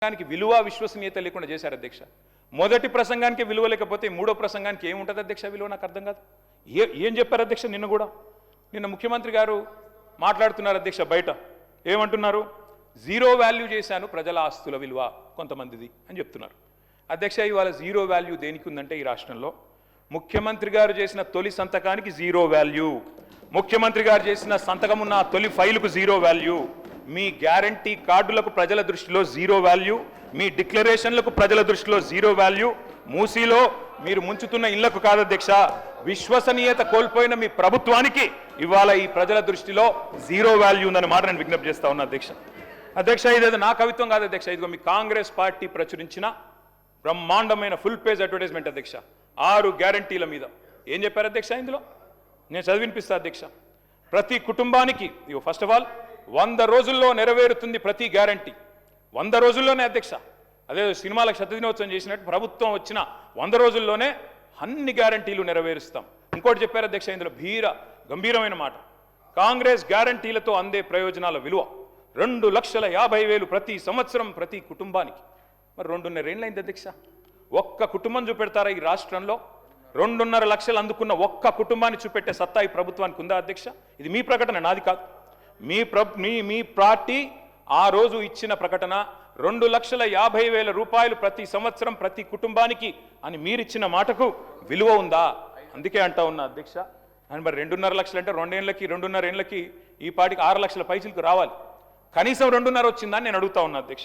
ప్రసంగానికి విలువ విశ్వసనీయత లేకుండా చేశారు అధ్యక్ష. మొదటి ప్రసంగానికి విలువ లేకపోతే మూడో ప్రసంగానికి ఏముంటుంది అధ్యక్ష విలువ? నాకు అర్థం కాదు. ఏం చెప్పారు అధ్యక్ష? నిన్న ముఖ్యమంత్రి గారు మాట్లాడుతున్నారు అధ్యక్ష. బయట ఏమంటున్నారు? జీరో వాల్యూ చేశాను ప్రజల ఆస్తుల విలువ కొంతమందిది అని చెప్తున్నారు అధ్యక్ష. ఇవాళ జీరో వాల్యూ దేనికి ఉందంటే ఈ రాష్ట్రంలో ముఖ్యమంత్రి గారు చేసిన తొలి సంతకానికి జీరో వాల్యూ, ముఖ్యమంత్రి గారు చేసిన సంతకం ఉన్న తొలి ఫైలుకు జీరో వాల్యూ, మీ గ్యారంటీ కార్డులకు ప్రజల దృష్టిలో జీరో వాల్యూ, మీ డిక్లరేషన్లకు ప్రజల దృష్టిలో జీరో వాల్యూ, మూసీలో మీరు ముంచుతున్న ఇళ్లకు కాదు అధ్యక్ష, విశ్వసనీయత కోల్పోయిన మీ ప్రభుత్వానికి ఇవాళ ఈ ప్రజల దృష్టిలో జీరో వాల్యూ ఉందని మాట నేను విజ్ఞప్తి చేస్తా ఉన్నా అధ్యక్ష. ఇదేదో నా కవిత్వం కాదు అధ్యక్ష, ఇదిగో మీ కాంగ్రెస్ పార్టీ ప్రచురించిన బ్రహ్మాండమైన ఫుల్ పేజ్ అడ్వర్టైజ్మెంట్ అధ్యక్ష. 6 గ్యారంటీల మీద ఏం చెప్పారు అధ్యక్ష? ఇందులో నేను చదివినిపిస్తా అధ్యక్ష. ప్రతి కుటుంబానికి ఫస్ట్ ఆఫ్ ఆల్ 100 రోజుల్లో నెరవేరుతుంది ప్రతి గ్యారంటీ. 100 రోజుల్లోనే అధ్యక్ష. అదే సినిమాలకు శతదినోత్సవం చేసినట్టు ప్రభుత్వం వచ్చిన 100 రోజుల్లోనే అన్ని గ్యారంటీలు నెరవేరుస్తాం. ఇంకోటి చెప్పారు అధ్యక్ష ఇందులో గంభీరమైన మాట. కాంగ్రెస్ గ్యారంటీలతో అందే ప్రయోజనాల విలువ 2,50,000 ప్రతి సంవత్సరం ప్రతి కుటుంబానికి. మరి 2.5 ఏళ్ళైంది అధ్యక్ష. ఒక్క కుటుంబం చూపెడతారా ఈ రాష్ట్రంలో? 2.5 లక్షలు అందుకున్న ఒక్క కుటుంబాన్ని చూపెట్టే సత్తా ఈ ప్రభుత్వానికి ఉందా అధ్యక్ష? ఇది మీ ప్రకటన, నాది కాదు. మీ పార్టీ ఆ రోజు ఇచ్చిన ప్రకటన 2,50,000 రూపాయలు ప్రతి సంవత్సరం ప్రతి కుటుంబానికి అని మీరిచ్చిన మాటకు విలువ ఉందా? అందుకే అంటా ఉన్నా అధ్యక్ష. అని మరి 2.5 లక్షలు అంటే 2.5 ఏళ్ళకి ఈ పార్టీకి 6 లక్షల పైసలకు రావాలి. కనీసం 2.5 వచ్చిందని నేను అడుగుతా ఉన్నా అధ్యక్ష.